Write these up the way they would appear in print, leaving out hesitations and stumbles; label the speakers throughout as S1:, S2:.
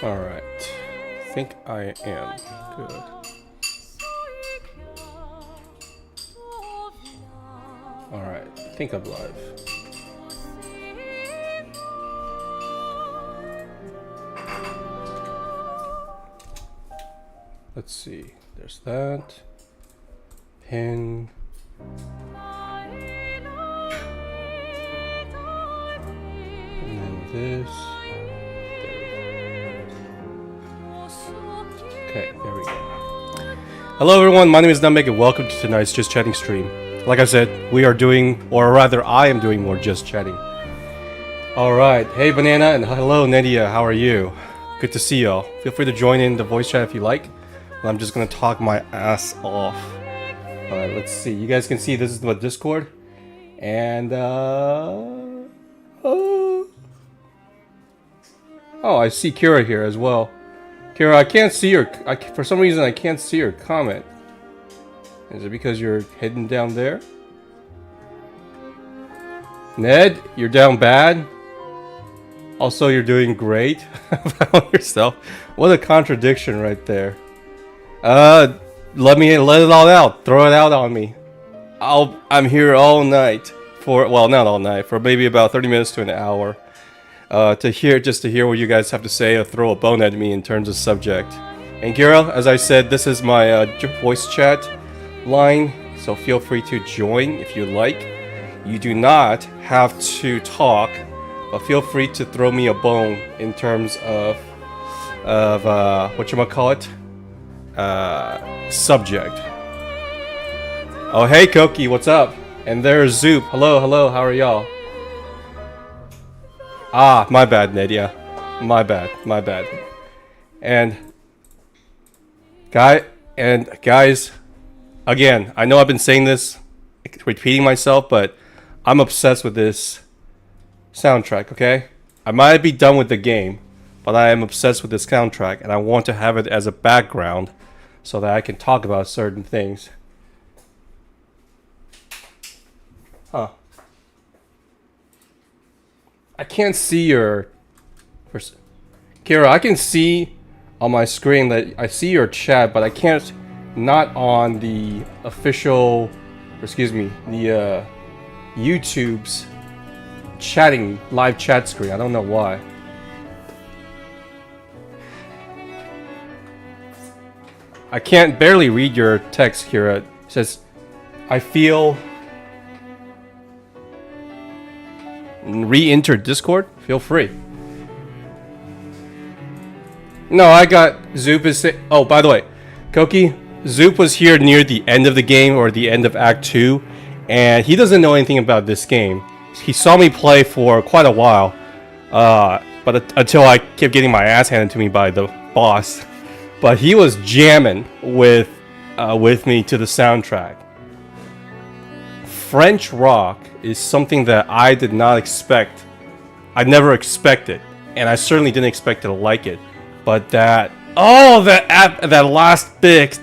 S1: Alright. I think I am good. Alright, I think I'm live. Let's see. There's that. Pin. And then this. Okay, there we go. Hello everyone, my name is Numbek and welcome to tonight's Just Chatting stream. Like I said, we are doing, or rather I am doing more Just Chatting. Alright, hey Banana and hello Nadia, how are you? Good to see y'all. Feel free to join in the voice chat if you like. I'm just gonna talk my ass off. Alright, let's see. You guys can see this is the Discord. And, oh, I see Kira here as well. Kira, I can't see your... for some reason, I can't see your comment. Is it because you're hidden down there? Ned, you're down bad. Also, you're doing great. About yourself. What a contradiction right there. Let it all out. Throw it out on me. I'm here all night for... well, not all night. For maybe about 30 minutes to an hour. To hear what you guys have to say or throw a bone at me in terms of subject. And Kira, as I said, this is my voice chat line, so feel free to join if you like. You do not have to talk, but feel free to throw me a bone in terms of whatchamacallit, subject. Oh hey Koki, what's up? And there's Zoop. Hello, how are y'all? Ah, my bad, Nadia. My bad. And guys, again, I know I've been saying this, repeating myself, but I'm obsessed with this soundtrack, okay? I might be done with the game, but I am obsessed with this soundtrack, and I want to have it as a background so that I can talk about certain things. Huh. I can't see your... Kira, I can see on my screen that I see your chat, but I can't... not on the official... excuse me, the YouTube's chatting, live chat screen. I don't know why. I can't barely read your text, Kira. It says, I feel... re-enter Discord? Feel free. No, I got... Zoop is... oh, by the way, Koki, Zoop was here near the end of the game, or the end of Act 2, and he doesn't know anything about this game. He saw me play for quite a while, but until I kept getting my ass handed to me by the boss. But he was jamming with me to the soundtrack. French rock is something that I did not expect. I never expected, and I certainly didn't expect to like it. But that that last bit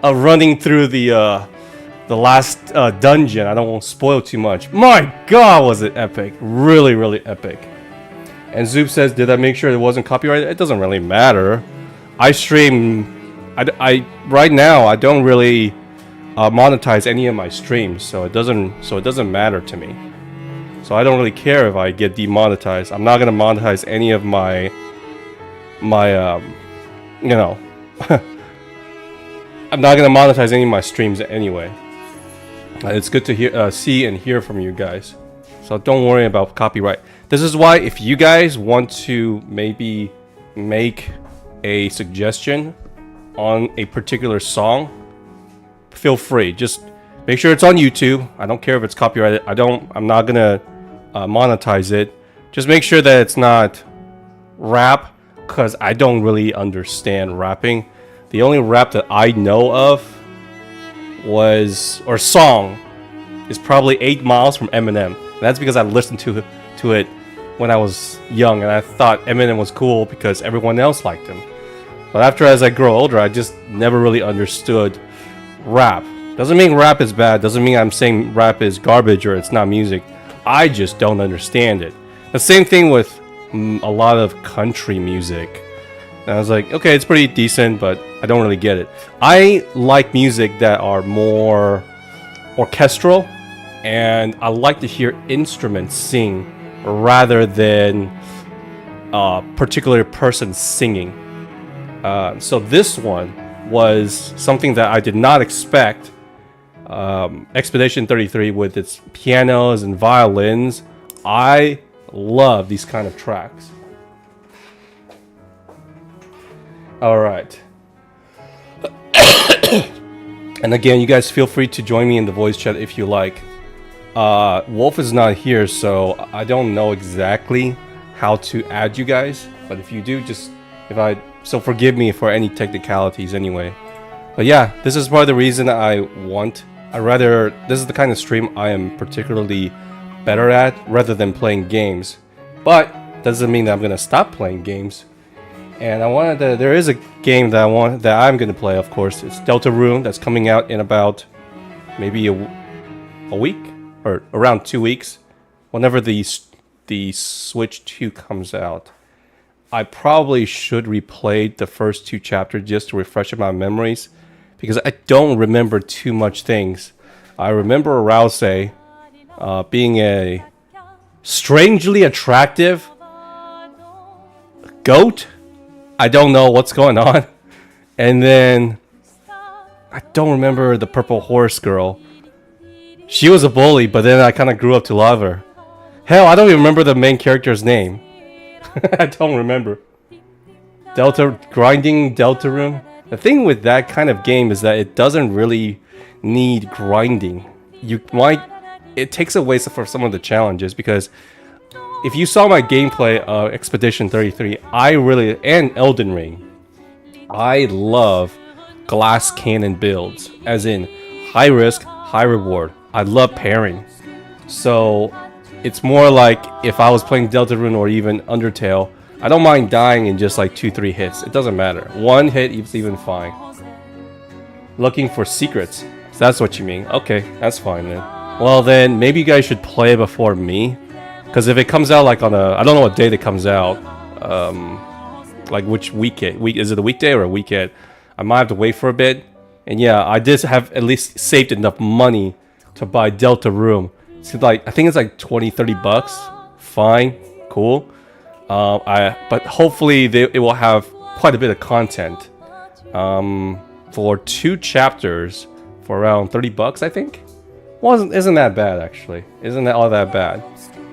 S1: of running through the last dungeon, I don't want to spoil too much. My God, was it epic! Really epic. And Zoop says, "Did I make sure it wasn't copyrighted?" It doesn't really matter. I stream. I right now I don't really monetize any of my streams, so it doesn't matter to me. So I don't really care if I get demonetized. I'm not gonna monetize any of my you know, I'm not gonna monetize any of my streams anyway. It's good to hear, see and hear from you guys. So don't worry about copyright. This is why if you guys want to maybe make a suggestion on a particular song, feel free. Just make sure it's on YouTube. I don't care if it's copyrighted. I'm not gonna monetize it. Just make sure that it's not rap, because I don't really understand rapping. The only rap that I know of is probably 8 Miles from Eminem. And that's because I listened to it when I was young, and I thought Eminem was cool because everyone else liked him. But as I grow older, I just never really understood rap. Doesn't mean rap is bad. Doesn't mean I'm saying rap is garbage or it's not music. I just don't understand it. The same thing with a lot of country music. And I was like, okay, it's pretty decent, but I don't really get it. I like music that are more orchestral, and I like to hear instruments sing rather than a particular person singing. So this one was something that I did not expect. Expedition 33 with its pianos and violins. I love these kind of tracks. Alright. And again, you guys feel free to join me in the voice chat if you like. Wolf is not here, so I don't know exactly how to add you guys. But if you do, so forgive me for any technicalities anyway. But yeah, this is part of the reason this is the kind of stream I am particularly better at rather than playing games. But doesn't mean that I'm gonna stop playing games. And there is a game that I'm gonna play, of course. It's Deltarune, that's coming out in about maybe a week or around 2 weeks, whenever the Switch 2 comes out. I probably should replay the first 2 chapters just to refresh my memories, because I don't remember too much things. I remember Rousey being a strangely attractive goat. I don't know what's going on. And then I don't remember the purple horse girl. She was a bully, but then I kind of grew up to love her. Hell, I don't even remember the main character's name. I don't remember. Grinding Deltarune. The thing with that kind of game is that it doesn't really need grinding. It takes away for some of the challenges, because if you saw my gameplay of Expedition 33, and Elden Ring, I love glass cannon builds, as in high risk, high reward. I love pairing. So it's more like if I was playing Deltarune or even Undertale, I don't mind dying in just like 2-3 hits. It doesn't matter. 1 hit is even fine. Looking for secrets. So that's what you mean. Okay, that's fine then. Well then, maybe you guys should play before me. Because if it comes out like on I don't know what date it comes out. Like which weekend. Is it a weekday or a weekend? I might have to wait for a bit. And yeah, I did have at least saved enough money to buy Deltarune. It's like, I think it's like 20-30 bucks. Fine, cool. But hopefully it will have quite a bit of content. For 2 chapters for around 30 bucks, I think. Isn't that bad actually? Isn't that all that bad?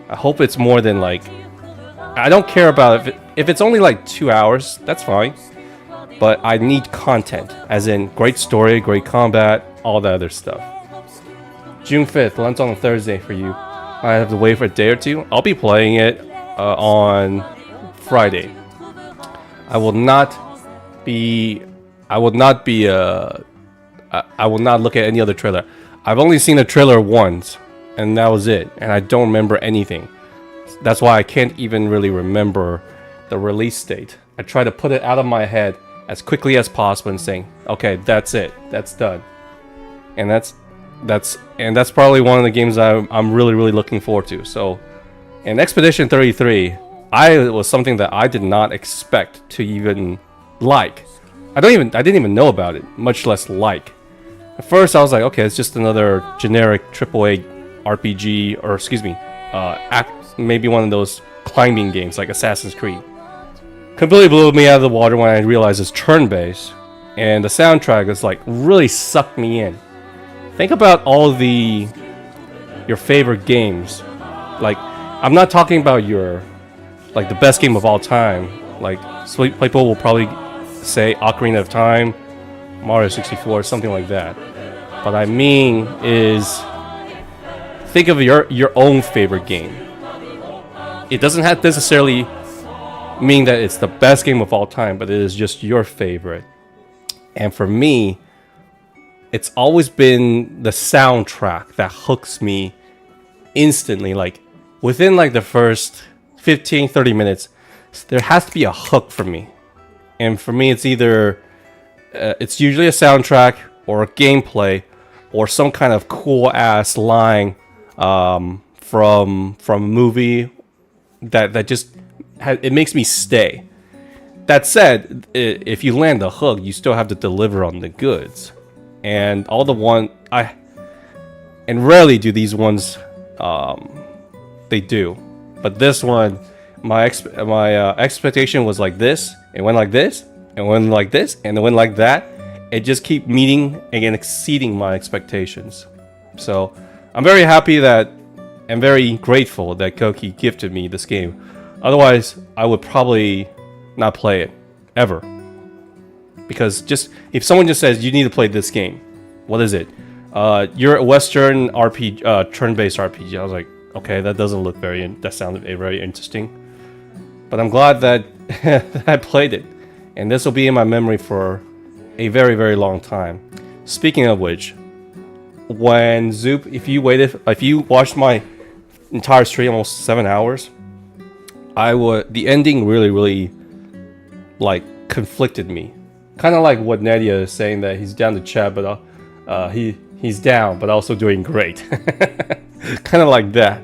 S1: I hope it's more than like. I don't care about if it's only like 2 hours. That's fine. But I need content, as in great story, great combat, all that other stuff. June 5th, lands on a Thursday for you. I have to wait for a day or two. I'll be playing it on Friday. I will not look at any other trailer. I've only seen the trailer once, and that was it. And I don't remember anything. That's why I can't even really remember the release date. I try to put it out of my head as quickly as possible and saying, okay, that's it, that's done. And that's probably one of the games I'm really looking forward to. So, in Expedition 33, it was something that I did not expect to even like. I didn't even know about it, much less like. At first, I was like, okay, it's just another generic AAA RPG, or excuse me, maybe one of those climbing games like Assassin's Creed. Completely blew me out of the water when I realized it's turn-based, and the soundtrack is like really sucked me in. Think about all your favorite games. Like, I'm not talking about like the best game of all time. Like, people will probably say Ocarina of Time, Mario 64, something like that. What I mean is, think of your own favorite game. It doesn't have necessarily mean that it's the best game of all time, but it is just your favorite. And for me, it's always been the soundtrack that hooks me instantly. Like, within like the first 15-30 minutes, there has to be a hook for me. And for me, it's either it's usually a soundtrack or a gameplay or some kind of cool ass line from a movie that just it makes me stay. That said, if you land the hook, you still have to deliver on the goods, and rarely do these ones they do, but this one, my expectation was like this, it went like this, it went like this, and it went like that. It just keep meeting and exceeding my expectations. So I'm very happy that and very grateful that Koki gifted me this game. Otherwise, I would probably not play it ever, because just if someone just says you need to play this game, what is it? You're a Western RPG, turn-based RPG. I was like, okay, that doesn't look that sounded very interesting. But I'm glad that I played it, and this will be in my memory for a very, very long time. Speaking of which, when Zoop, if you watched my entire stream, almost 7 hours, the ending really like conflicted me. Kind of like what Nadia is saying, that he's down to chat, but he's down, but also doing great. Kind of like that.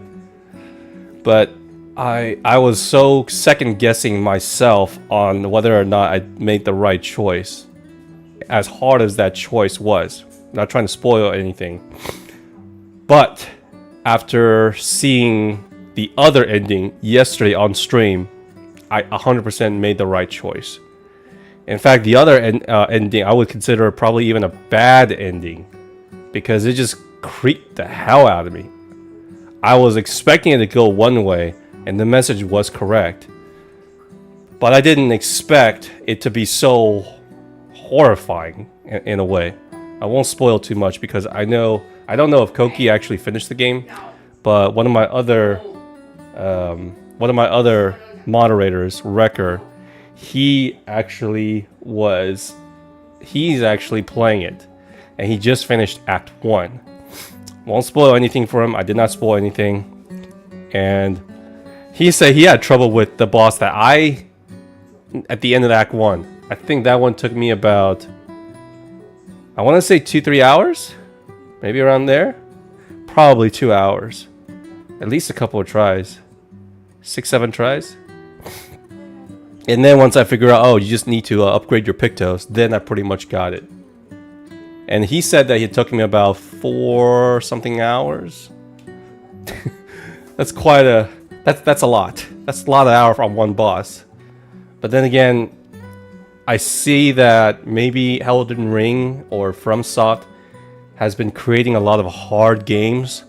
S1: But I was so second guessing myself on whether or not I made the right choice. As hard as that choice was, not trying to spoil anything. But after seeing the other ending yesterday on stream, I 100% made the right choice. In fact, the other ending I would consider probably even a bad ending, because it just creeped the hell out of me. I was expecting it to go one way, and the message was correct. But I didn't expect it to be so horrifying in a way. I won't spoil too much, because I don't know if Koki actually finished the game, but one of my other moderators, Wrecker, he's actually playing it, and he just finished Act 1. Won't spoil anything for him. I did not spoil anything. And he said he had trouble with the boss that at the end of Act 1. I think that one took me about, I want to say 2-3 hours? Maybe around there? Probably 2 hours. At least a couple of tries. 6-7 tries. And then once I figure out, oh, you just need to upgrade your Pictos, then I pretty much got it. And he said that it took me about 4 something hours. That's quite a... That's a lot. That's a lot of hours on one boss. But then again, I see that maybe Elden Ring or FromSoft has been creating a lot of hard games,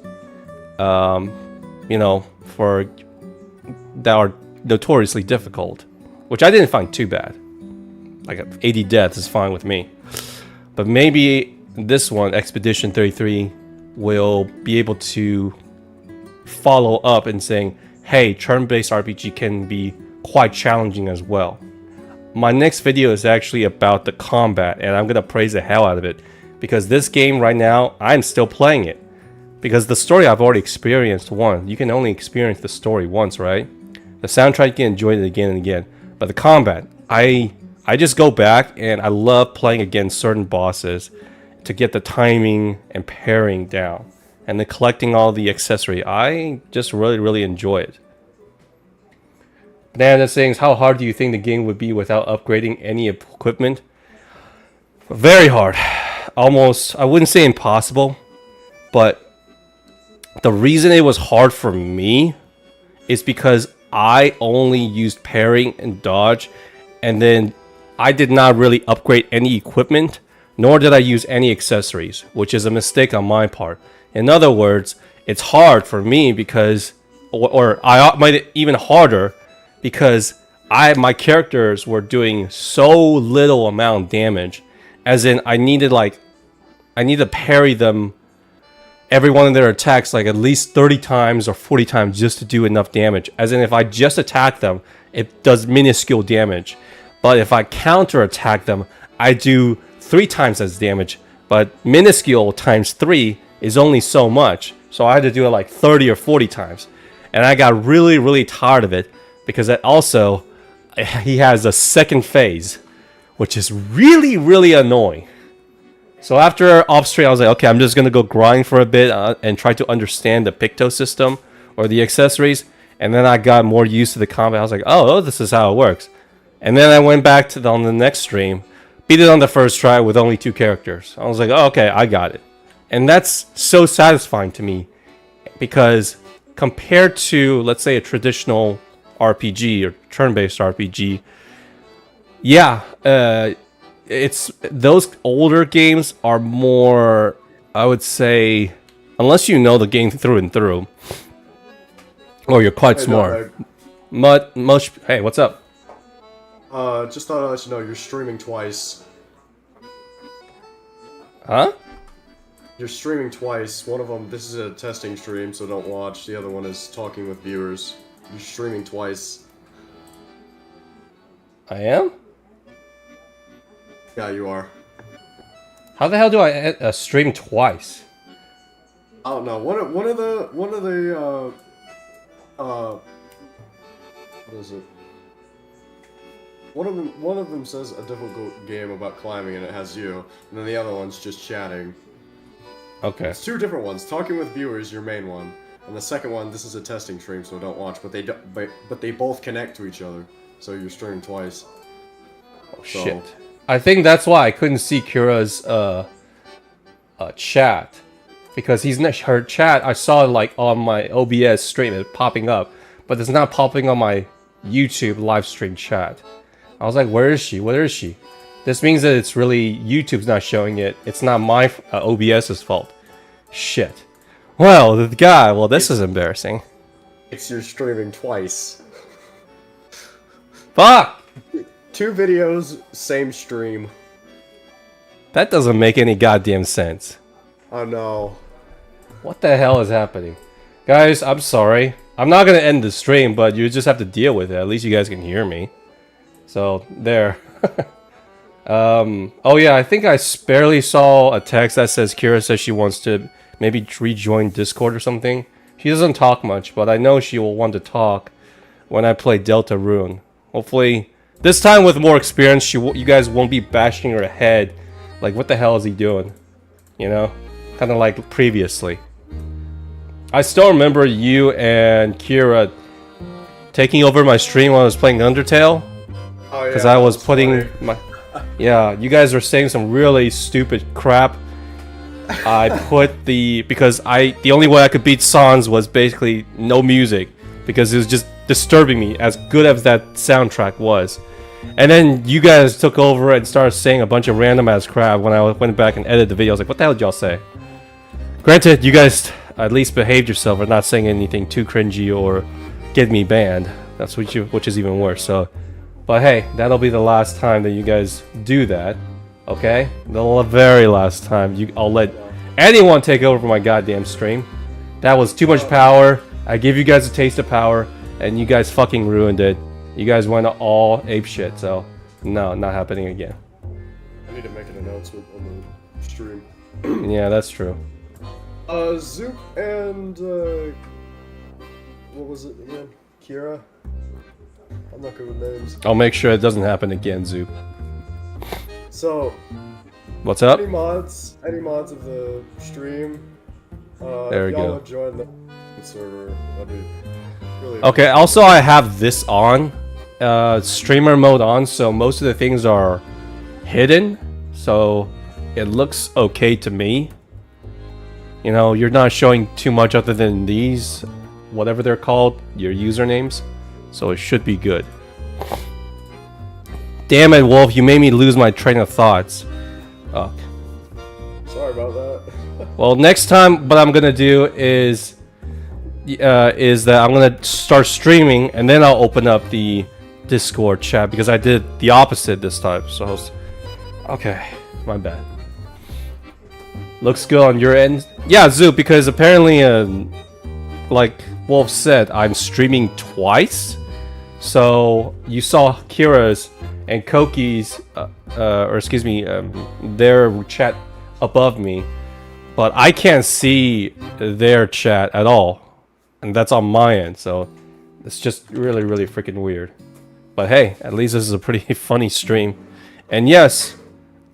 S1: you know, that are notoriously difficult, which I didn't find too bad. Like 80 deaths is fine with me. But maybe this one, Expedition 33, will be able to follow up and saying, hey, turn-based RPG can be quite challenging as well. My next video is actually about the combat, and I'm gonna praise the hell out of it, because this game right now, I'm still playing it. Because the story I've already experienced once. You can only experience the story once, right? The soundtrack, you can enjoy it again and again. But the combat, I just go back and I love playing against certain bosses to get the timing and pairing down. And then collecting all the accessory. I just really enjoy it. Banana saying, how hard do you think the game would be without upgrading any equipment? Very hard. Almost, I wouldn't say impossible. But the reason it was hard for me is because I only used parrying and dodge, and then I did not really upgrade any equipment, nor did I use any accessories, which is a mistake on my part. In other words, it's hard for me because, or I might even harder, because my characters were doing so little amount of damage, as in I need to parry them, every one of their attacks, like at least 30 times or 40 times just to do enough damage. As in, if I just attack them, it does minuscule damage. But if I counter attack them, I do 3 times as damage. But minuscule times 3 is only so much. So I had to do it like 30 or 40 times. And I got really tired of it, because that also, he has a second phase, which is really annoying. So after off stream, I was like, okay, I'm just going to go grind for a bit and try to understand the Picto system or the accessories. and then I got more used to the combat. I was like, oh, this is how it works. And then I went back to on the next stream, beat it on the first try with only 2 characters. I was like, oh, okay, I got it. And that's so satisfying to me, because compared to, let's say, a traditional RPG or turn-based RPG, yeah, it's those older games are more, I would say, unless you know the game through and through, or you're quite smart. Hey, what's up?
S2: Just thought I'd let you know you're streaming twice.
S1: Huh?
S2: You're streaming twice. One of them, this is a testing stream, so don't watch. The other one is talking with viewers. You're streaming twice.
S1: I am?
S2: Yeah, you are.
S1: How the hell do I stream twice?
S2: I don't know. One of the what is it? One of them says a difficult game about climbing, and it has you, and then the other one's just chatting.
S1: Okay.
S2: It's 2 different ones. Talking with viewers, your main one, and the second one, this is a testing stream, so don't watch. But they both connect to each other, so you're streaming twice.
S1: Oh shit! I think that's why I couldn't see Kira's chat, because he's not her chat. I saw it like on my OBS stream, it popping up, but it's not popping on my YouTube live stream chat. I was like, where is she? Where is she? This means that it's really YouTube's not showing it. It's not my OBS's fault. Shit. Well, this is embarrassing.
S2: It's you're streaming twice.
S1: Fuck!
S2: 2 videos, same stream.
S1: That doesn't make any goddamn sense.
S2: Oh no.
S1: What the hell is happening? Guys, I'm sorry. I'm not gonna end the stream, but you just have to deal with it. At least you guys can hear me. So, there. Oh yeah, I think I barely saw a text that says Kira says she wants to maybe rejoin Discord or something. She doesn't talk much, but I know she will want to talk when I play Deltarune. Hopefully, this time with more experience, you guys won't be bashing her head like, what the hell is he doing? You know? Kind of like previously. I still remember you and Kira taking over my stream when I was playing Undertale.
S2: Oh yeah.
S1: Because I was putting my... Yeah, you guys were saying some really stupid crap. I put because the only way I could beat Sans was basically no music, because it was just disturbing me, as good as that soundtrack was. And then you guys took over and started saying a bunch of random ass crap when I went back and edited the video. I was like, what the hell did y'all say? Granted, you guys at least behaved yourself or not saying anything too cringy or get me banned. That's which is even worse. So, but hey, that'll be the last time that you guys do that. Okay? The very last time. I'll let anyone take over my goddamn stream. That was too much power. I gave you guys a taste of power, and you guys fucking ruined it. You guys went all apeshit, so no, not happening again.
S2: I need to make an announcement on the stream.
S1: Yeah, that's true.
S2: Zoop and what was it again? Kira? I'm not good with names.
S1: I'll make sure it doesn't happen again, Zoop.
S2: So,
S1: what's up?
S2: Any mods of the stream?
S1: There we go.
S2: Join the server. That'd be really
S1: okay. Also, I have this on, streamer mode on, so most of the things are hidden, so it looks okay to me. You know, you're not showing too much other than these, whatever they're called, your usernames, so it should be good. Damn it, Wolf! You made me lose my train of thoughts. Oh.
S2: Sorry about that.
S1: Well, next time, what I'm gonna do is that I'm gonna start streaming, and then I'll open up the Discord chat, because I did the opposite this time. So, okay, my bad. Looks good on your end. Yeah, Zoop, because apparently, like Wolf said, I'm streaming twice. So you saw Kira's and Koki's, or excuse me, their chat above me, but I can't see their chat at all, and that's on my end. So it's just really, really freaking weird. But hey, at least this is a pretty funny stream, and yes,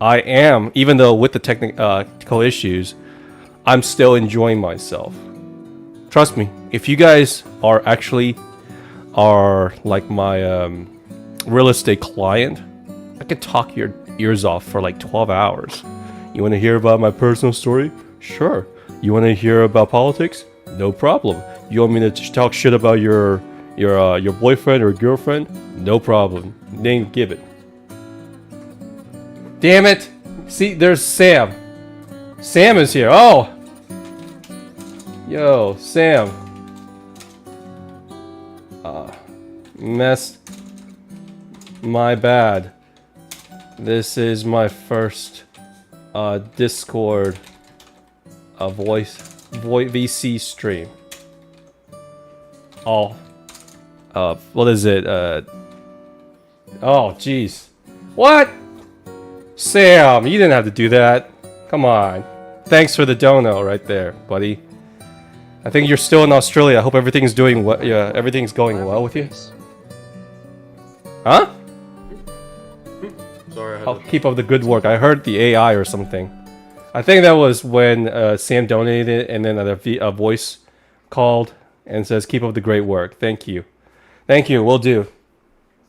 S1: I am, even though with the technical issues, I'm still enjoying myself. Trust me, if you guys are actually are like my real estate client, I could talk your ears off for like 12 hours. You want to hear about my personal story? Sure. You want to hear about politics? No problem. You want me to talk shit about your boyfriend or girlfriend? No problem. Then give it. Damn it! See, there's Sam. Sam is here. Oh! Yo, Sam. Messed. My bad. This is my first Discord voice VC stream. Oh. What is it? Oh, jeez. What? Sam, you didn't have to do that. Come on. Thanks for the dono right there, buddy. I think you're still in Australia. I hope everything's doing well. Yeah, everything's going well with you. Huh?
S2: Sorry, I had
S1: I'll
S2: to...
S1: keep up the good work. I heard the AI or something. I think that was when Sam donated and then a voice called and says, keep up the great work. Thank you. Thank you. Will do.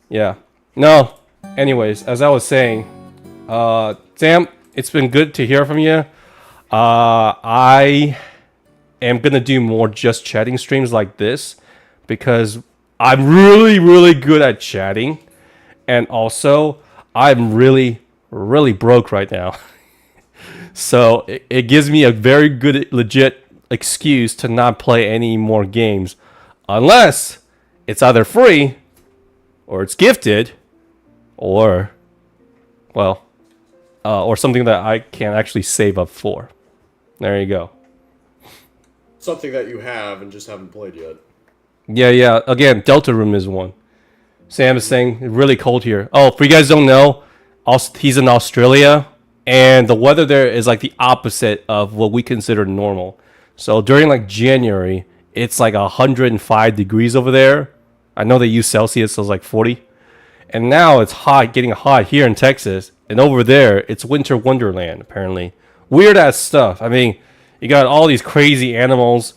S1: Yeah. No. Anyways, as I was saying, Sam, it's been good to hear from you. I am going to do more just chatting streams like this because I'm really, really good at chatting. And also, I'm really, really broke right now. So it gives me a very good, legit excuse to not play any more games. Unless it's either free, or it's gifted, or, well, or something that I can actually save up for. There you go.
S2: Something that you have and just haven't played yet.
S1: Yeah. Again, Deltarune is one. Sam is saying, really cold here. Oh, for you guys don't know, he's in Australia, and the weather there is like the opposite of what we consider normal. So during like January, it's like 105 degrees over there. I know they use Celsius, so it's like 40. And now it's hot, getting hot here in Texas. And over there, it's winter wonderland, apparently. Weird ass stuff. I mean, you got all these crazy animals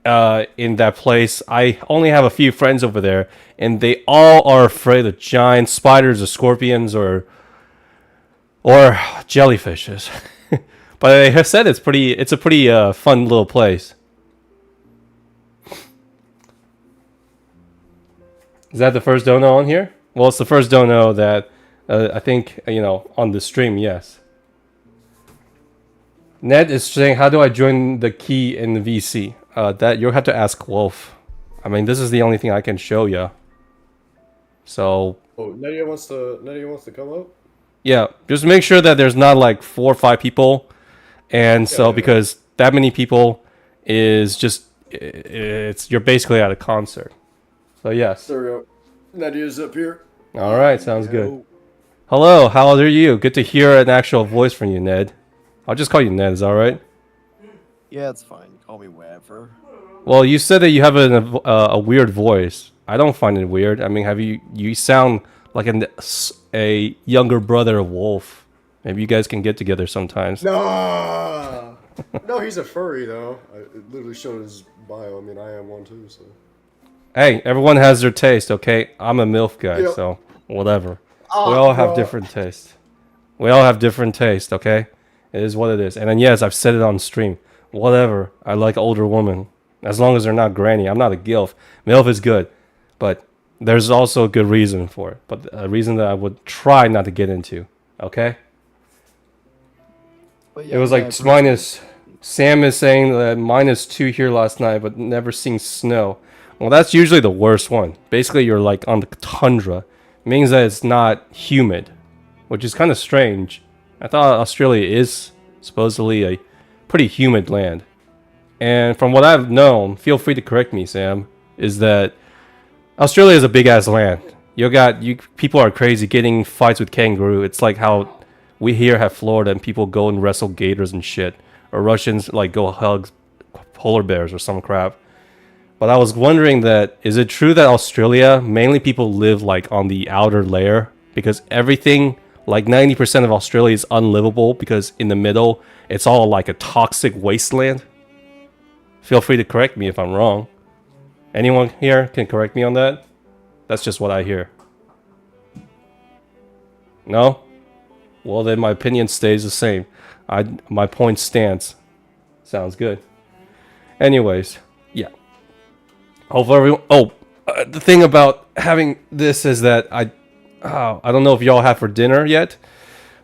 S1: in that place. I only have a few friends over there, and they all are afraid of giant spiders or scorpions or jellyfishes. But they have said it's a pretty fun little place. Is that the first dono on here? Well, it's the first dono that I think, on the stream, yes. Ned is saying, how do I join the key in the VC? That you'll have to ask Wolf. I mean, this is the only thing I can show you. So...
S2: Oh, Nadia wants to come up?
S1: Yeah, just make sure that there's not like 4 or 5 people. And so, because that many people is just... You're basically at a concert. So, yes.
S2: There we go. Nadia's up here.
S1: All right, sounds good. Hello, how are you? Good to hear an actual voice from you, Ned. I'll just call you Ned, is that all right?
S3: Yeah, it's fine. Call me whatever.
S1: Well, you said that you have a weird voice. I don't find it weird. I mean, you sound like a younger brother of Wolf. Maybe you guys can get together sometimes.
S2: No, no, he's a furry though. It literally showed his bio. I mean, I am one too. So.
S1: Hey, everyone has their taste, okay? I'm a MILF guy,
S2: Yep.
S1: so whatever. We all have different taste. We all have different taste, okay? It is what it is. And then yes, I've said it on stream. Whatever. I like older women. As long as they're not granny. I'm not a gilf. MILF is good. But there's also a good reason for it. But a reason that I would try not to get into. Okay?
S3: But yeah,
S1: It was like minus... Sam is saying that -2 here last night, but never seen snow. Well, that's usually the worst one. Basically, you're like on the tundra. It means that it's not humid, which is kind of strange. I thought Australia is supposedly a pretty humid land. And from what I've known, feel free to correct me, Sam, is that Australia is a big-ass land. People are crazy getting fights with kangaroo. It's like how we here have Florida and people go and wrestle gators and shit. Or Russians like go hug polar bears or some crap. But I was wondering that, is it true that Australia, mainly people live like on the outer layer? Because everything, like 90% of Australia is unlivable because in the middle, it's all like a toxic wasteland? Feel free to correct me if I'm wrong. Anyone here can correct me on that? That's just what I hear. No? Well, then my opinion stays the same. My point stands. Sounds good. Anyways, yeah. Hopefully everyone... Oh, the thing about having this is that I don't know if y'all have for dinner yet,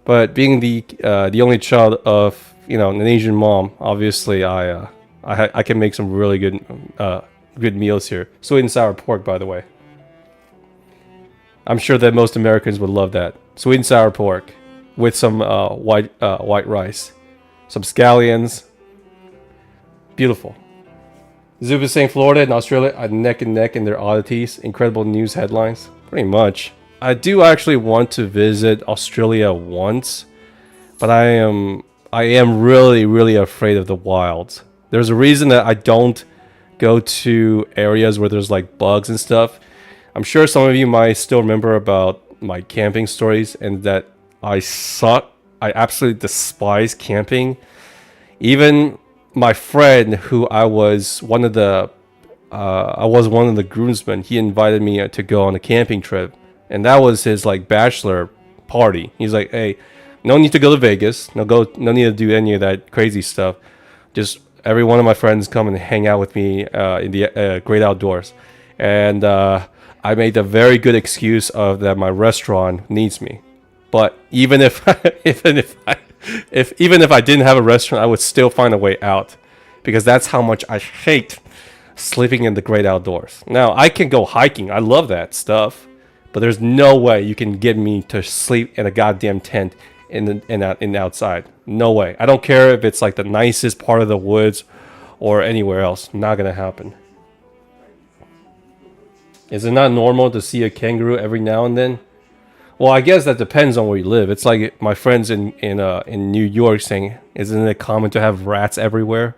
S1: but being the only child of, you know, an Asian mom, obviously I can make some really good meals here. Sweet and sour pork, by the way. I'm sure that most Americans would love that. Sweet and sour pork with some white rice, some scallions. Beautiful. Zub is saying Florida and Australia are neck and neck in their oddities. Incredible news headlines. Pretty much. I do actually want to visit Australia once, but I am really afraid of the wilds. There's a reason that I don't go to areas where there's like bugs and stuff. I'm sure some of you might still remember about my camping stories and that I suck. I absolutely despise camping. Even my friend, who I was one of the groomsmen, he invited me to go on a camping trip, and that was his like bachelor party. He's like, "Hey, no need to go to Vegas. No need to do any of that crazy stuff. Just every one of my friends come and hang out with me in the great outdoors." And I made a very good excuse of that my restaurant needs me. But even if even if I didn't have a restaurant, I would still find a way out, because that's how much I hate sleeping in the great outdoors. Now, I can go hiking. I love that stuff. But there's no way you can get me to sleep in a goddamn tent in the outside. No way. I don't care if it's like the nicest part of the woods or anywhere else. Not gonna happen. Is it not normal to see a kangaroo every now and then? Well, I guess that depends on where you live. It's like my friends in New York saying, isn't it common to have rats everywhere?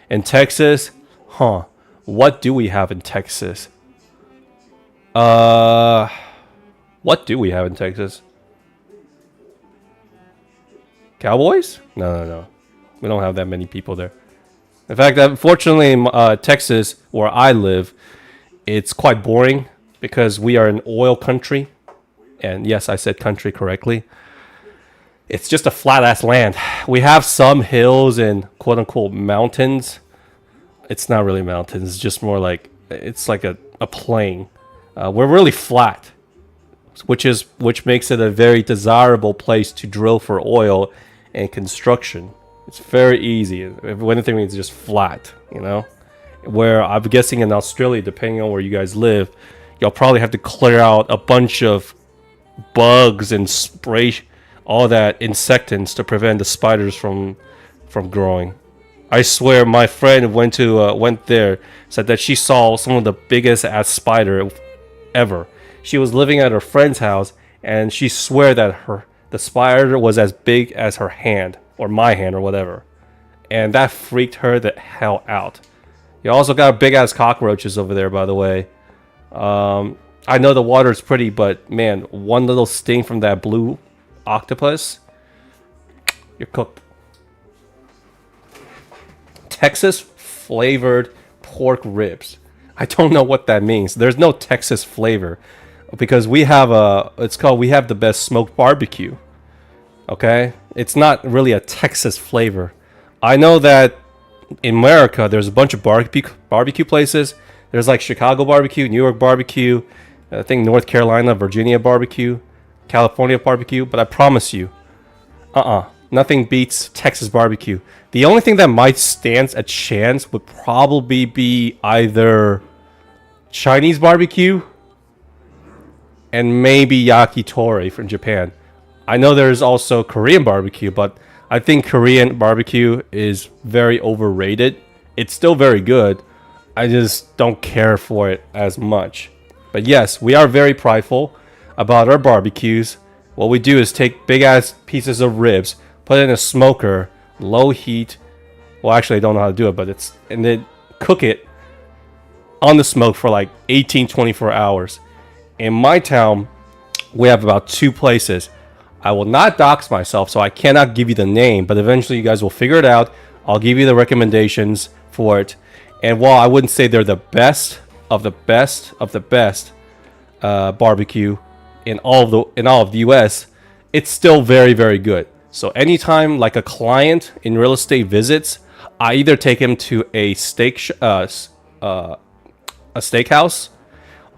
S1: In Texas? Huh. What do we have in Texas? What do we have in Texas? Cowboys? No. We don't have that many people there. In fact, unfortunately, in Texas, where I live, it's quite boring because we are an oil country. And yes, I said country correctly. It's just a flat-ass land. We have some hills and quote-unquote mountains. It's not really mountains. It's just more like, it's like a plain. We're really flat, which makes it a very desirable place to drill for oil and construction. It's very easy. If anything, it's just flat, you know? Where I'm guessing in Australia, depending on where you guys live, you'll probably have to clear out a bunch of bugs and spray all that insectants to prevent the spiders from growing. I swear, my friend went there, said that she saw some of the biggest ass spider ever. She was living at her friend's house, and she swear that the spider was as big as her hand, or my hand, or whatever. And that freaked her the hell out. You also got big ass cockroaches over there, by the way. I know the water is pretty, but man, one little sting from that blue octopus, you're cooked. Texas flavored pork ribs. I don't know what that means. There's no Texas flavor, because we have we have the best smoked barbecue. Okay? It's not really a Texas flavor. I know that in America there's a bunch of barbecue places. There's like Chicago barbecue, New York barbecue, I think North Carolina, Virginia barbecue, California barbecue, but I promise you, nothing beats Texas barbecue. The only thing that might stand a chance would probably be either Chinese barbecue and maybe yakitori from Japan. I know there's also Korean barbecue, but I think Korean barbecue is very overrated. It's still very good. I just don't care for it as much. But yes, we are very prideful about our barbecues. What we do is take big ass pieces of ribs, put it in a smoker, low heat. Well, actually I don't know how to do it, and then cook it on the smoke for like 18-24 hours. In my town, we have about 2 places. I will not dox myself, so I cannot give you the name, but eventually you guys will figure it out. I'll give you the recommendations for it. And while I wouldn't say they're the best of the best of the best barbecue in all of the US, it's still very, very good. So anytime like a client in real estate visits, I either take him to a steakhouse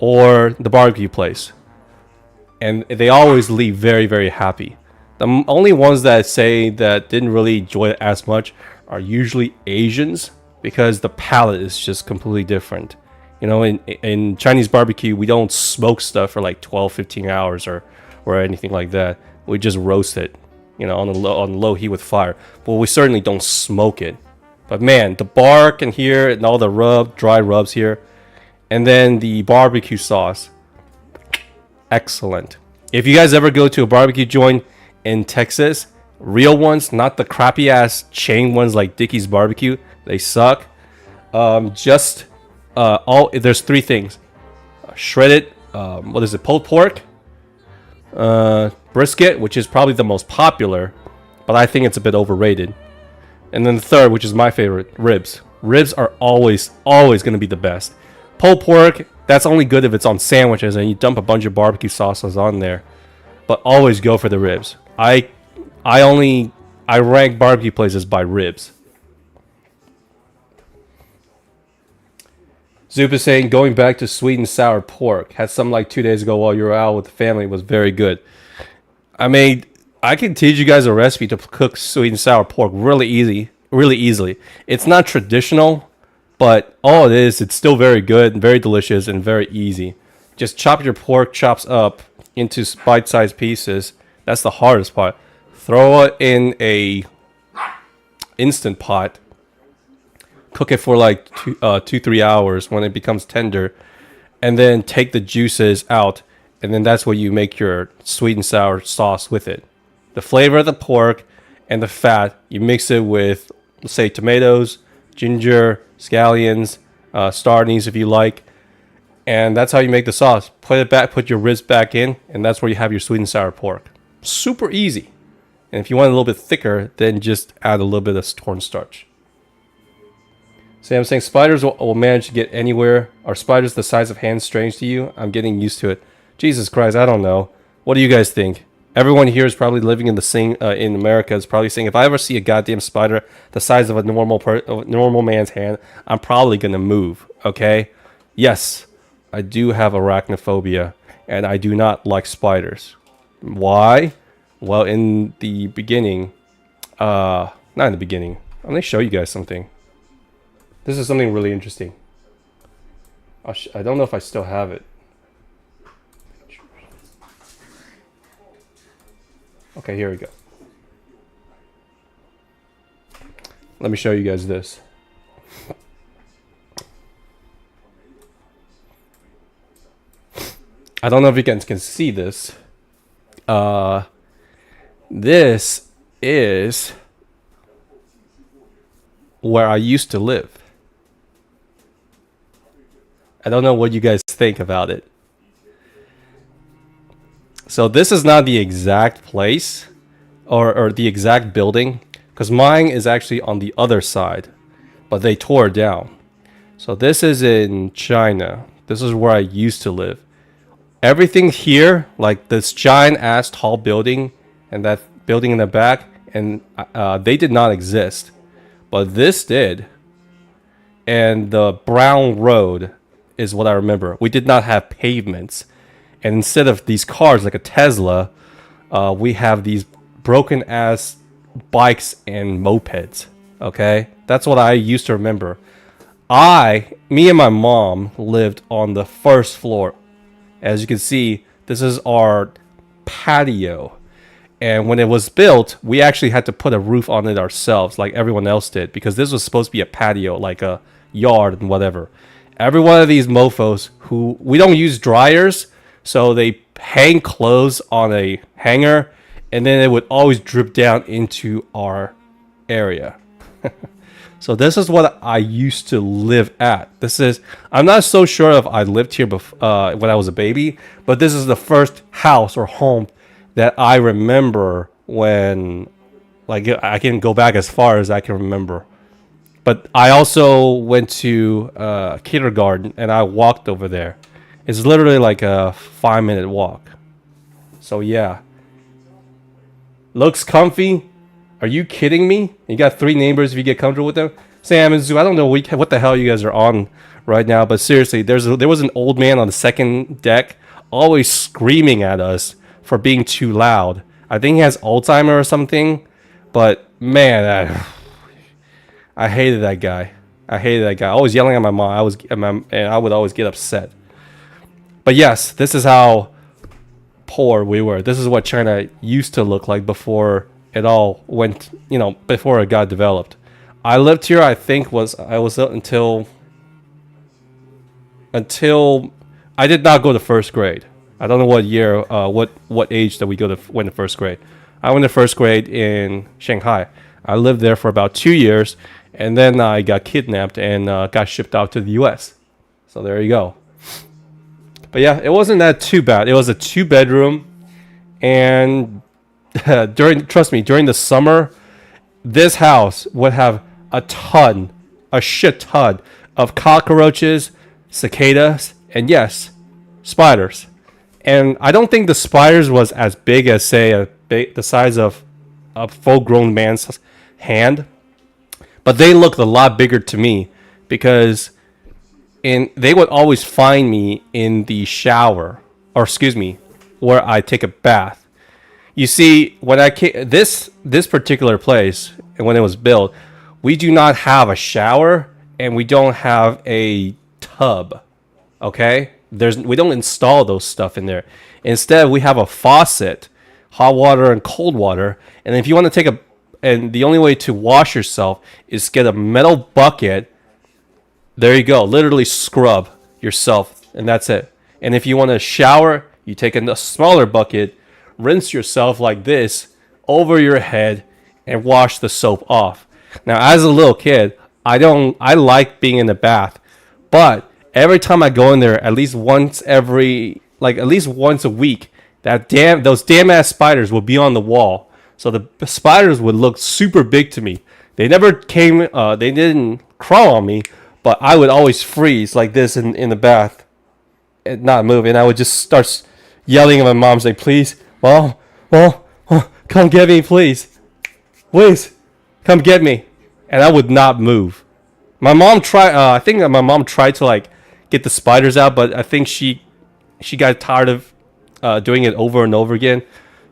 S1: or the barbecue place, and they always leave very, very happy. The only ones that say that didn't really enjoy it as much are usually Asians, because the palate is just completely different. You know, in Chinese barbecue, we don't smoke stuff for like 12, 15 hours or anything like that. We just roast it, you know, on low heat with fire. But we certainly don't smoke it. But man, the bark in here and all the dry rubs here, and then the barbecue sauce, excellent. If you guys ever go to a barbecue joint in Texas, real ones, not the crappy ass chain ones like Dickey's Barbecue, they suck. There's three things: shredded, pulled pork, brisket, which is probably the most popular, but I think it's a bit overrated. And then the third, which is my favorite, ribs. Ribs are always going to be the best. Pulled pork, that's only good if it's on sandwiches and you dump a bunch of barbecue sauces on there. But always go for the ribs. I rank barbecue places by ribs. Zoop is saying, going back to sweet and sour pork. Had some like 2 days ago while you were out with the family. It was very good. I mean, I can teach you guys a recipe to cook sweet and sour pork really easily. It's not traditional, but all it is, it's still very good, very delicious, and very easy. Just chop your pork chops up into bite-sized pieces. That's the hardest part. Throw it in a instant pot. Cook it for like 2-3 hours when it becomes tender, and then take the juices out, and then that's where you make your sweet and sour sauce with it. The flavor of the pork and the fat, you mix it with, let's say, tomatoes, ginger, scallions, star anise if you like, and that's how you make the sauce. Put your ribs back in, and that's where you have your sweet and sour pork. Super easy. And if you want it a little bit thicker, then just add a little bit of cornstarch. So I'm saying spiders will manage to get anywhere. Are spiders the size of hands strange to you? I'm getting used to it. Jesus Christ, I don't know. What do you guys think? Everyone here is probably living in in America is probably saying, if I ever see a goddamn spider the size of a normal man's hand, I'm probably gonna move. Okay? Yes, I do have arachnophobia, and I do not like spiders. Why? Well, in the beginning, not in the beginning. I'm gonna show you guys something. This is something really interesting. I don't know if I still have it. Okay, here we go. Let me show you guys this. I don't know if you guys can see this. This is where I used to live. I don't know what you guys think about it. So this is not the exact place or the exact building, because mine is actually on the other side, but they tore it down. So this is in China. This is where I used to live. Everything here, like this giant ass tall building and that building in the back, and they did not exist, but this did. And the brown road is what I remember. We did not have pavements. And instead of these cars like a Tesla, we have these broken ass bikes and mopeds. Okay? That's what I used to remember. Me and my mom lived on the first floor. As you can see, this is our patio. And when it was built, we actually had to put a roof on it ourselves, like everyone else did, because this was supposed to be a patio, like a yard and whatever. Every one of these mofos we don't use dryers, so they hang clothes on a hanger, and then it would always drip down into our area. So this is what I used to live at. I'm not so sure if I lived here when I was a baby, but this is the first house or home that I remember when, like, I can go back as far as I can remember. But I also went to kindergarten and I walked over there. It's literally like a 5-minute walk. So yeah. Looks comfy. Are you kidding me? You got 3 neighbors if you get comfortable with them. Sam and Zoo, I don't know what the hell you guys are on right now, but seriously, there was an old man on the second deck always screaming at us for being too loud. I think he has Alzheimer or something, but man, I hated that guy. I hated that guy. Always yelling at my mom. And I would always get upset. But yes, this is how poor we were. This is what China used to look like before it all went, before it got developed. I lived here, I think I was until I did not go to first grade. I don't know what year, what age that we went to first grade. I went to first grade in Shanghai. I lived there for about 2 years, and then I got kidnapped and got shipped out to the U.S. So there you go. But yeah, it wasn't that too bad. It was a 2-bedroom, and trust me, during the summer, this house would have a shit ton of cockroaches, cicadas, and yes, spiders. And I don't think the spiders was as big as, say, the size of a full-grown man's hand, but they looked a lot bigger to me because they would always find me in the shower, or excuse me, where I take a bath. You see, when I came, this particular place, and when it was built, we do not have a shower and we don't have a tub. Okay, we don't install those stuff in there. Instead, we have a faucet, hot water and cold water. And if you want to and the only way to wash yourself is get a metal bucket. There you go, literally scrub yourself, and that's it. And if you want to shower, you take a smaller bucket, rinse yourself like this over your head, and wash the soap off. Now, as a little kid, I like being in the bath, but every time I go in there, at least once a week, those damn ass spiders would be on the wall. So the spiders would look super big to me. They never came, they didn't crawl on me, but I would always freeze like this in the bath and not move. And I would just start yelling at my mom, saying, "Please, Mom, come get me, please. Please, come get me." And I would not move. My mom tried, I think my mom tried to get the spiders out, but I think she got tired of doing it over and over again.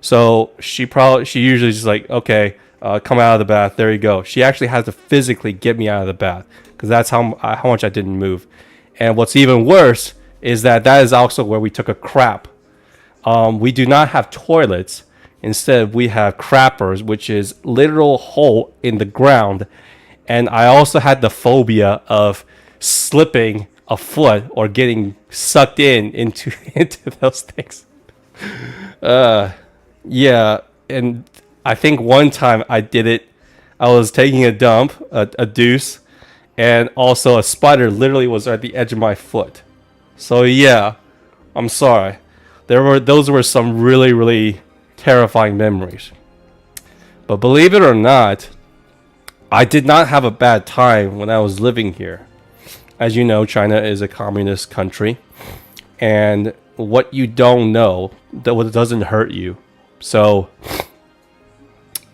S1: So she usually just okay, come out of the bath. There you go. She actually has to physically get me out of the bath because that's how much I didn't move. And what's even worse is that is also where we took a crap. We do not have toilets. Instead, we have crappers, which is literal hole in the ground. And I also had the phobia of slipping a foot or getting sucked into those things. Yeah, and I think one time I did it. I was taking a dump, a deuce, and also a spider literally was at the edge of my foot. So yeah, I'm sorry. Those were some really, really terrifying memories. But believe it or not, I did not have a bad time when I was living here. As you know, China is a communist country, and what you don't know, that doesn't hurt you. So,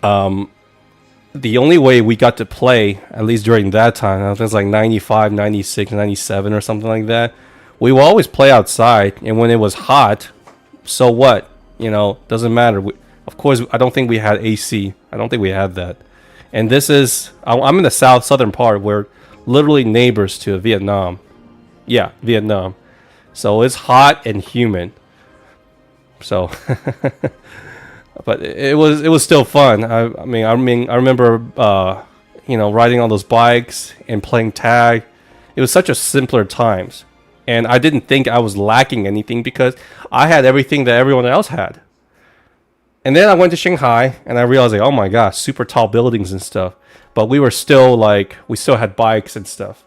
S1: the only way we got to play, at least during that time, I think it was 95, 96, 97 or something like that, we will always play outside, and when it was hot, so what? Doesn't matter. Of course, I don't think we had AC. I don't think we had that. And I'm in the southern part. We're literally neighbors to Vietnam. Yeah, Vietnam. So it's hot and humid. So, but it was still fun. I remember riding on those bikes and playing tag. It was such a simpler times, and I didn't think I was lacking anything because I had everything that everyone else had. And then I went to Shanghai and I realized oh my gosh, super tall buildings and stuff. But we still had bikes and stuff.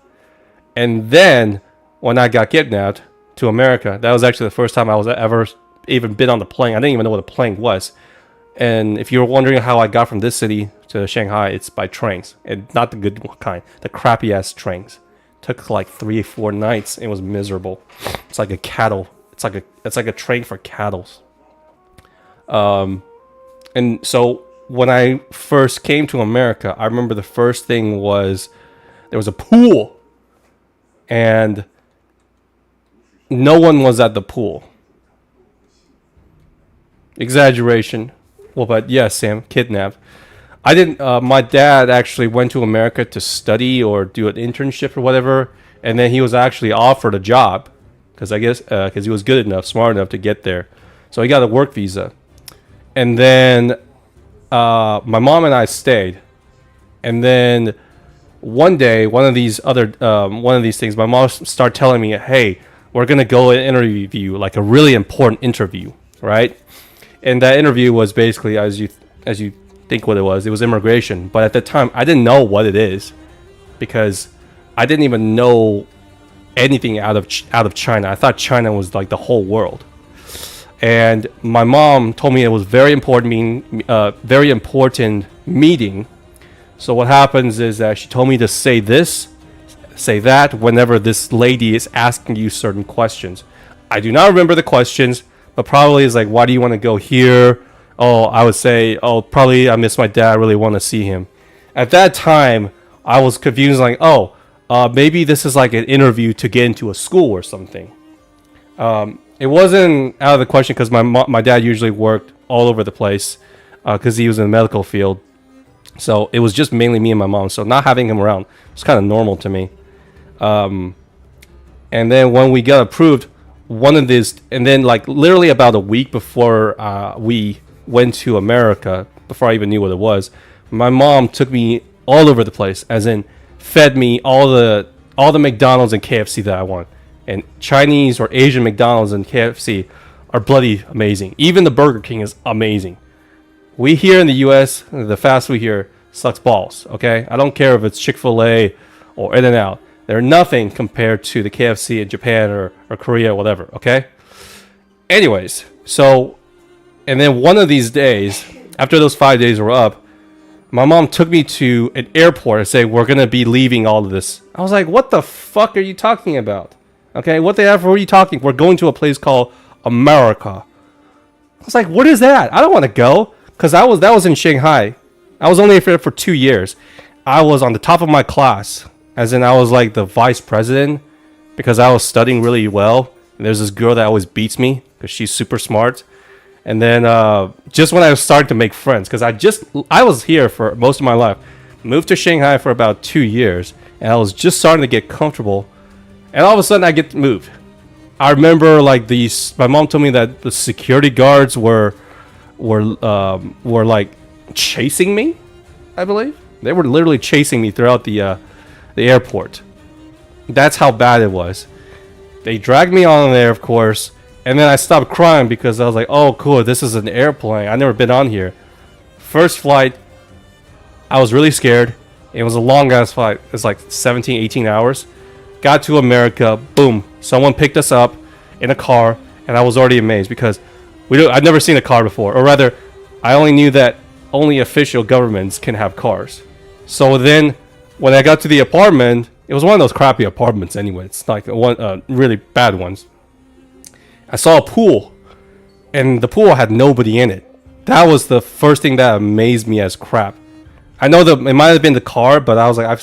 S1: And then when I got kidnapped to America, that was actually the first time I was ever even been on the plane. I didn't even know what a plane was. And if you're wondering how I got from this city to Shanghai, it's by trains, and not the good kind, the crappy ass trains. Took like 3 or 4 nights. It was miserable. It's like a cattle. It's like a train for cattle. And so when I first came to America, I remember the first thing was there was a pool, and no one was at the pool. Exaggeration. Well, but yes, Sam, kidnapped. I didn't. My dad actually went to America to study or do an internship or whatever, and then he was actually offered a job because I guess because he was good enough, smart enough to get there, so he got a work visa. And then my mom and I stayed, and then one day, one of these things, my mom started telling me, "Hey, we're gonna go and interview, like a really important interview, right?" And that interview was basically as you think what it was. It was immigration, but at the time I didn't know what it is because I didn't even know anything out of China. I thought China was like the whole world. And my mom told me it was very important meeting. So what happens is that she told me to say this, say that whenever this lady is asking you certain questions. I do not remember the questions, but probably is like, why do you want to go here? Oh, I would say, oh, probably I miss my dad. I really want to see him. At that time, I was confused, like, oh, maybe this is like an interview to get into a school or something. It wasn't out of the question because my dad usually worked all over the place because he was in the medical field. So it was just mainly me and my mom. So not having him around was kind of normal to me. And then when we got approved, one of these, and then like literally about a week before we went to America, before I even knew what it was, my mom took me all over the place, as in fed me all the McDonald's and KFC that I want. And Chinese or Asian McDonald's and KFC are bloody amazing. Even the Burger King is amazing. We here in the US, the fast food here sucks balls, okay? I don't care if it's Chick-fil-A or In-N-Out. They're nothing compared to the KFC in Japan or Korea or whatever, okay? Anyways, so, and then one of these days, after those 5 days were up, my mom took me to an airport and said, we're going to be leaving all of this. I was like, what the fuck are you talking about? Okay, what the F are you talking? We're going to a place called America. I was like, what is that? I don't want to go. Because that was in Shanghai. I was only there for 2 years. I was on the top of my class. As in, I was like the vice president. Because I was studying really well. And there's this girl that always beats me. Because she's super smart. And then just when I was starting to make friends. Because I was here for most of my life. Moved to Shanghai for about 2 years. And I was just starting to get comfortable. And all of a sudden I get moved. I remember like my mom told me that the security guards were like chasing me, I believe. They were literally chasing me throughout the airport. That's how bad it was. They dragged me on there, of course, and then I stopped crying because I was like, oh cool, this is an airplane. I've never been on here. First flight, I was really scared. It was a long ass flight. It's like 17, 18 hours. Got to America, boom. Someone picked us up in a car, and I was already amazed because I'd never seen a car before. Or rather, I only knew that only official governments can have cars. So then, when I got to the apartment, it was one of those crappy apartments anyway. It's like really bad ones. I saw a pool, and the pool had nobody in it. That was the first thing that amazed me as crap. I know that it might have been the car, but I was like,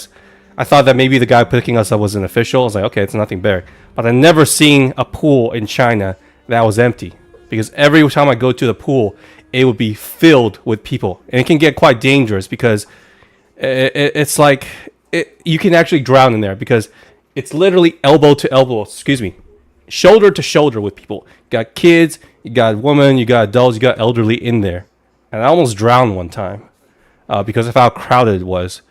S1: I thought that maybe the guy picking us up was an official. I was like, okay, it's nothing bad. But I've never seen a pool in China that was empty. Because every time I go to the pool, it would be filled with people. And it can get quite dangerous because it's like, you can actually drown in there. Because it's literally elbow to elbow, shoulder to shoulder with people. You got kids, you got women, you got adults, you got elderly in there. And I almost drowned one time because of how crowded it was.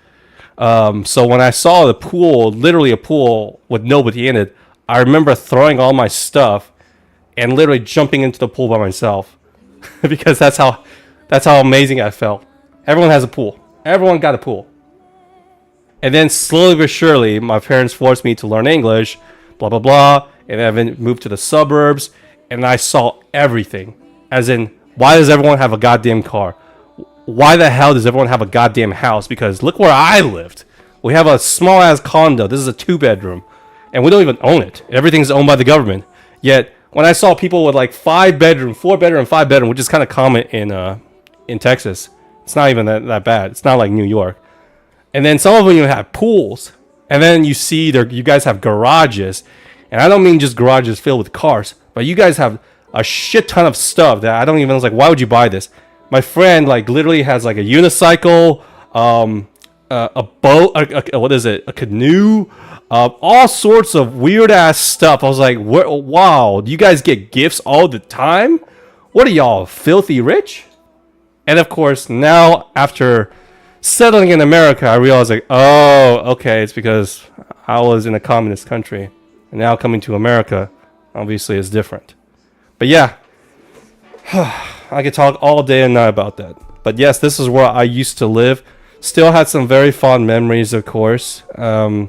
S1: So when I saw the pool, literally a pool with nobody in it, I remember throwing all my stuff and literally jumping into the pool by myself because that's how amazing I felt. Everyone has a pool. Everyone got a pool. And then slowly but surely, my parents forced me to learn English, blah, blah, blah. And then I moved to the suburbs and I saw everything. As in, Why does everyone have a goddamn car? Why the hell does everyone have a goddamn house? Because look where I lived. We have a small ass condo. This is a 2-bedroom. And we don't even own it. Everything's owned by the government. Yet, when I saw people with like 5-bedroom, 4-bedroom, 5-bedroom, which is kind of common in Texas, it's not even that bad. It's not like New York. And then some of them even have pools. And then you see you guys have garages. And I don't mean just garages filled with cars, but you guys have a shit ton of stuff that I don't even, I was like, why would you buy this? My friend like literally has like a unicycle, a boat, what is it? A canoe, all sorts of weird ass stuff. I was like, wow, do you guys get gifts all the time? What are y'all, filthy rich? And of course, now after settling in America, I realized like, oh, okay, it's because I was in a communist country, and now coming to America, obviously, is different. But yeah, I could talk all day and night about that. But yes, this is where I used to live. Still had some very fond memories, of course. But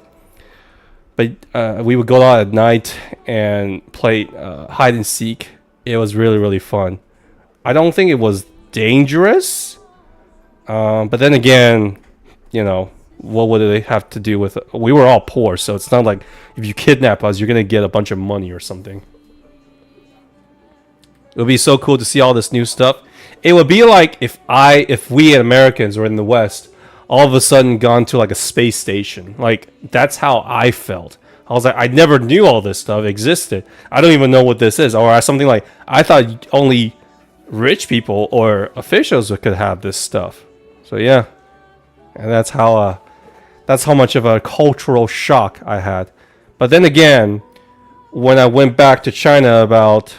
S1: we would go out at night and play hide and seek. It was really, really fun. I don't think it was dangerous. But then again, you know, what would they have to do with it? We were all poor, so it's not like if you kidnap us, you're going to get a bunch of money or something. It would be so cool to see all this new stuff. It would be like if we Americans were in the West, all of a sudden gone to like a space station. Like, that's how I felt. I was like, I never knew all this stuff existed. I don't even know what this is. Or something like, I thought only rich people or officials could have this stuff. So yeah. And that's how much of a cultural shock I had. But then again, when I went back to China about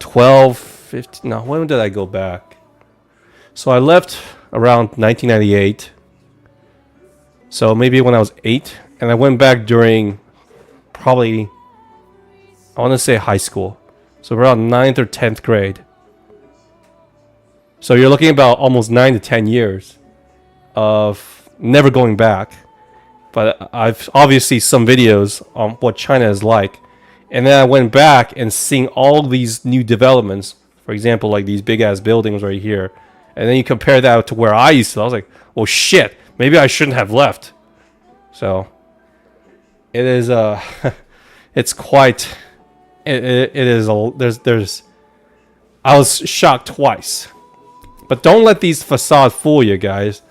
S1: when did I go back? So I left around 1998. So maybe when I was 8, and I went back during probably, I want to say high school. So around 9th or 10th grade. So you're looking about almost 9 to 10 years of never going back. But I've obviously some videos on what China is like. And then I went back and seeing all these new developments. For example, like these big ass buildings right here. And then you compare that to where I used to. I was like, well, shit. Maybe I shouldn't have left. So it is it's quite it is there's I was shocked twice. But don't let these facades fool you guys,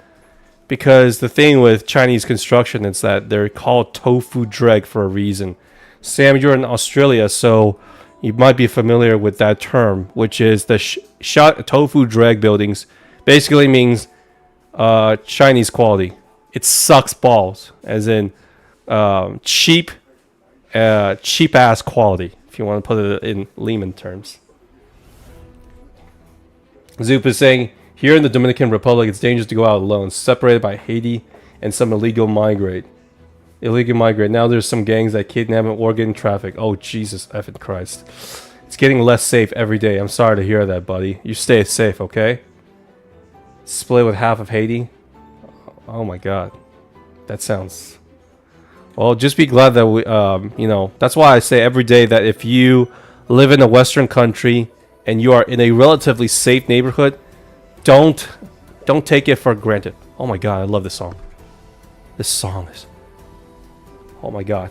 S1: because the thing with Chinese construction is that they're called tofu dreg for a reason. Sam, you're in Australia, so you might be familiar with that term, which is the tofu dreg buildings. Basically means Chinese quality. It sucks balls, as in cheap ass quality, if you want to put it in layman terms. Zoop is saying, here in the Dominican Republic, it's dangerous to go out alone, separated by Haiti and some illegal migrate. Now there's some gangs that kidnap and organ traffic. Oh, Jesus effing Christ. It's getting less safe every day. I'm sorry to hear that, buddy. You stay safe, okay? Split with half of Haiti? Oh my God. That sounds... Well, just be glad that we, you know, that's why I say every day that if you live in a Western country and you are in a relatively safe neighborhood, don't take it for granted. Oh my God, I love this song. This song is... Oh my God.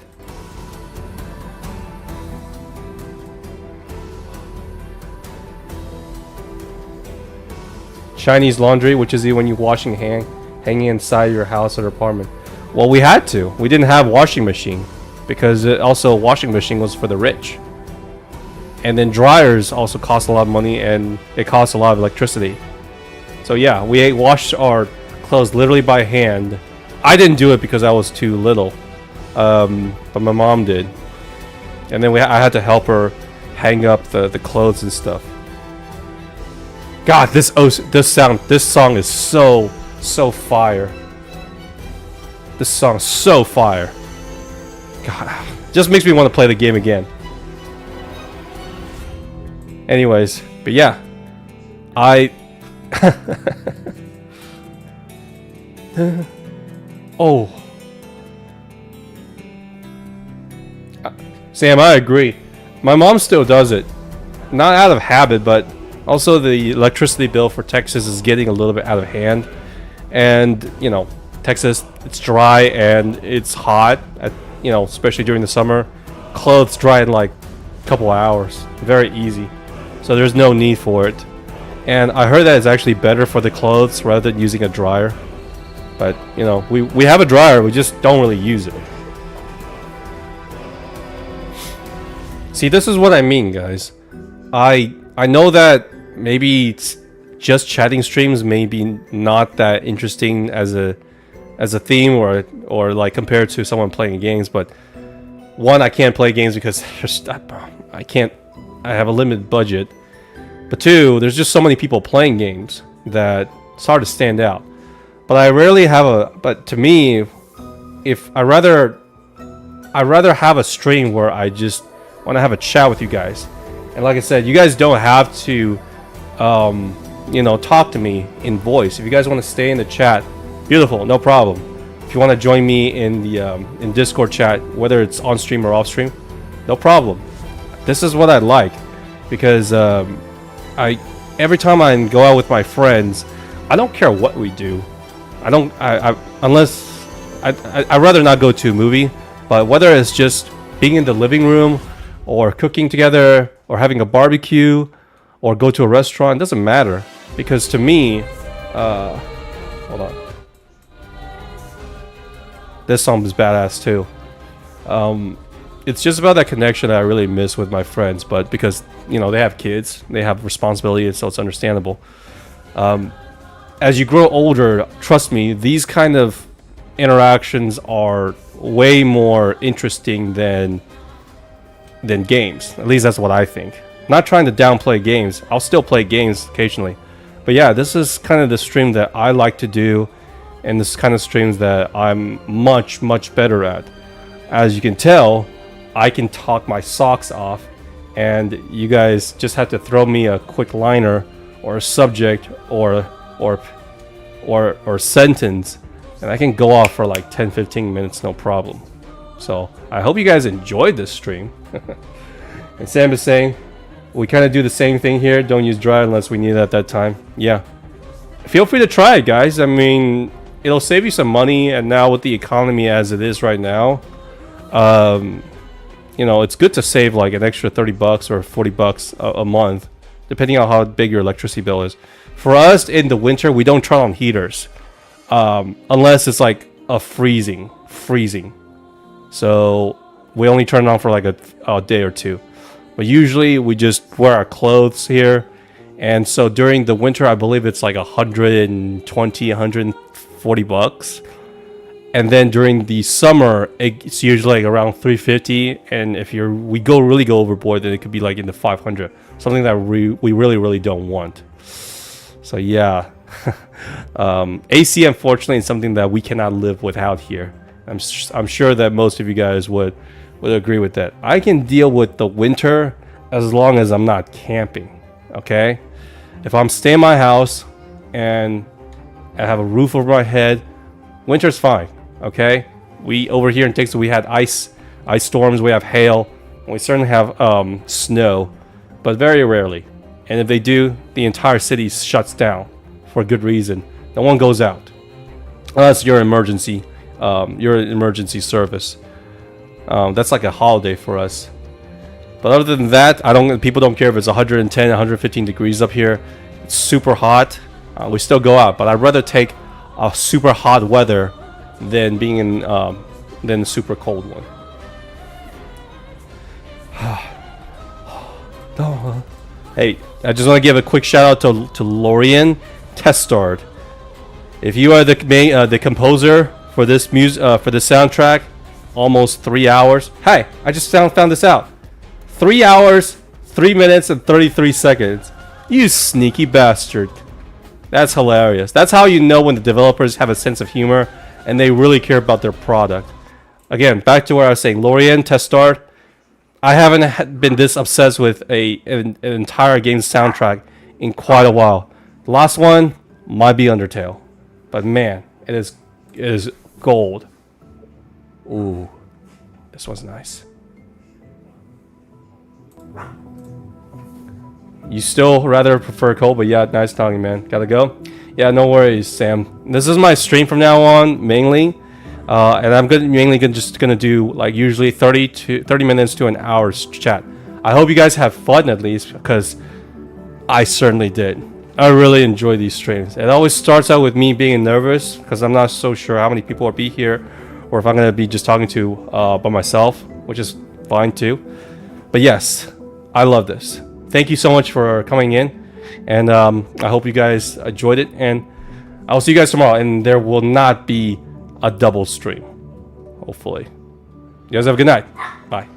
S1: Chinese laundry, which is when you're washing hanging inside your house or apartment. Well, we had to. We didn't have washing machine because washing machine was for the rich. And then dryers also cost a lot of money and it costs a lot of electricity. So yeah, we washed our clothes literally by hand. I didn't do it because I was too little. But my mom did, and then I had to help her hang up the clothes and stuff. God, this song is so fire. This song's so fire. God, just makes me want to play the game again. Anyways, but yeah, oh. Sam, I agree. My mom still does it. Not out of habit, but Also, the electricity bill for Texas is getting a little bit out of hand. And, you know, Texas, it's dry and it's hot, you know, especially during the summer. Clothes dry in like a couple hours. Very easy. So there's no need for it. And I heard that it's actually better for the clothes rather than using a dryer. But, you know, we have a dryer, we just don't really use it. See, this is what I mean, guys. I know that maybe it's just chatting streams may be not that interesting as a theme or like compared to someone playing games, but one, I can't play games because I have a limited budget. But two, there's just so many people playing games that it's hard to stand out. But I rarely have but to me, if I'd rather have a stream where I just want to have a chat with you guys. And like I said, you guys don't have to you know, talk to me in voice. If you guys want to stay in the chat, beautiful, no problem. If you want to join me in the in Discord chat, whether it's on stream or off stream, no problem. This is what I like, because every time I go out with my friends, I don't care what we do. I'd rather not go to a movie, but whether it's just being in the living room or cooking together or having a barbecue or go to a restaurant, it doesn't matter, because to me, hold on, this song is badass too. It's just about that connection that I really miss with my friends, but because, you know, they have kids, they have responsibilities, so it's understandable. As you grow older, trust me, these kind of interactions are way more interesting than games. At least that's what I think. Not trying to downplay games. I'll still play games occasionally. But yeah, this is kind of the stream that I like to do, and this kind of streams that I'm much, much better at. As you can tell, I can talk my socks off, and you guys just have to throw me a quick liner or a subject or sentence, and I can go off for like 10-15 minutes, no problem. So I hope you guys enjoyed this stream. And Sam is saying we kind of do the same thing here, don't use dryer unless we need it at that time. Yeah, feel free to try it, guys. I mean, it'll save you some money, and now with the economy as it is right now, you know, it's good to save like an extra 30 bucks or 40 bucks a month, depending on how big your electricity bill is. For us in the winter, we don't turn on heaters unless it's like a freezing. So we only turn it on for like a day or two. But usually we just wear our clothes here. And so during the winter, I believe it's like 120, 140 bucks. And then during the summer, it's usually like around 350. And if we really go overboard, then it could be like in the 500. Something that we really don't want. So yeah, AC unfortunately is something that we cannot live without here. I'm sure that most of you guys would agree with that. I can deal with the winter as long as I'm not camping, okay? If I'm staying in my house and I have a roof over my head, winter's fine, okay? We over here in Texas, we had ice storms, we have hail, and we certainly have snow, but very rarely. And if they do, the entire city shuts down for a good reason. No one goes out unless you're an emergency service. That's like a holiday for us. But other than that, people don't care if it's 110, 115 degrees up here. It's super hot. We still go out, but I'd rather take a super hot weather than being in than a super cold one. Hey, I just want to give a quick shout out to Lorian Testard. If you are the composer for this for the soundtrack, almost 3 hours. Hey, I just found this out. 3 hours, 3 minutes, and 33 seconds. You sneaky bastard. That's hilarious. That's how you know when the developers have a sense of humor and they really care about their product. Again, back to where I was saying, Lorian Testard. I haven't been this obsessed with an entire game soundtrack in quite a while. The last one might be Undertale, but man, it is gold. Ooh, this one's nice. You still rather prefer Cole, but yeah, nice talking, man. Gotta go. Yeah, no worries, Sam. This is my stream from now on, mainly. And I'm just gonna do like usually 30 minutes to an hour's chat. I hope you guys have fun at least, because I certainly did. I really enjoy these streams. It always starts out with me being nervous because I'm not so sure how many people will be here, or if I'm gonna be just talking to by myself, which is fine too. But yes, I love this. Thank you so much for coming in, and I hope you guys enjoyed it. And I'll see you guys tomorrow. And there will not be a double stream, hopefully. You guys have a good night. Bye.